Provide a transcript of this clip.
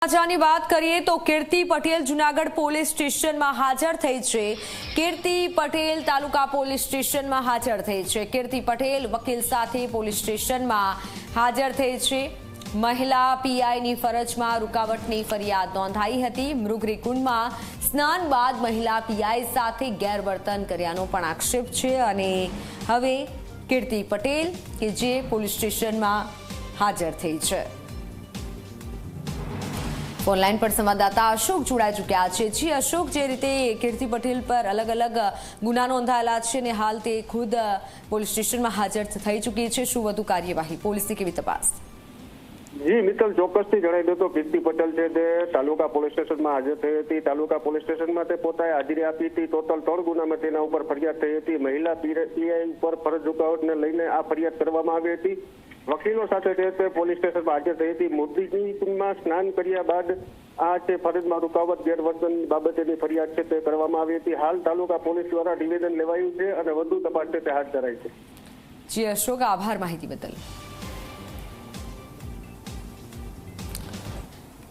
સમાચારની વાત કરીએ તો કીર્તિ પટેલ જૂનાગઢ પોલીસ સ્ટેશનમાં હાજર થઈ છે। કીર્તિ પટેલ તાલુકા પોલીસ સ્ટેશનમાં હાજર થઈ છે। કીર્તિ પટેલ વકીલ સાથે પોલીસ સ્ટેશનમાં હાજર થઈ છે। મહિલા પીઆઈની ફરજમાં રૂકાવટની ફરિયાદ નોંધાઈ હતી। મૃગરી કુંડમાં સ્નાન બાદ મહિલા પીઆઈ સાથે ગેરવર્તન કર્યાનો પણ આક્ષેપ છે અને હવે કીર્તિ પટેલ કે જે પોલીસ સ્ટેશનમાં હાજર થઈ છે। ઓનલાઈન પર સંવાદદાતા અશોક જોડાઈ ચૂક્યા છે। જી અશોક, જે રીતે કીર્તિ પટેલ પર અલગ અલગ ગુના નોંધાયેલા છે અને હાલ તે ખુદ પોલીસ સ્ટેશનમાં હાજર થઈ ચૂકી છે, શું વધુ કાર્યવાહી, પોલીસની કેવી તપાસ? જી મિત્તલ, ચોક્કસથી જણાવી દો તો કીર્તિ પટેલ છે તે તાલુકા પોલીસ સ્ટેશનમાં હાજર થઈ હતી। તાલુકા પોલીસ સ્ટેશનમાં તે પોતાએ હાજરી આપી હતી। ટોટલ 3 ગુનામાં તેના ઉપર ફરિયાદ થઈ હતી। મહિલા પીઆઈ ઉપર ફરજ રૂકાવટને લઈને આ ફરિયાદ કરવામાં આવી હતી। વકીલો સાથે તે પોલીસ સ્ટેશનમાં હાજર થઈ હતી। મૃગરી કુંડમાં સ્નાન કર્યા બાદ આ તે ફરજમાં રૂકાવટ ગેરવર્તન બાબતેની ફરિયાદ છે તે કરવામાં આવી હતી। હાલ તાલુકા પોલીસ દ્વારા નિવેદન લેવાયું છે અને વધુ તપાસ છે તે હાથ ધરાઈ છે। જી અશોક, આભાર માહિતી બદલ।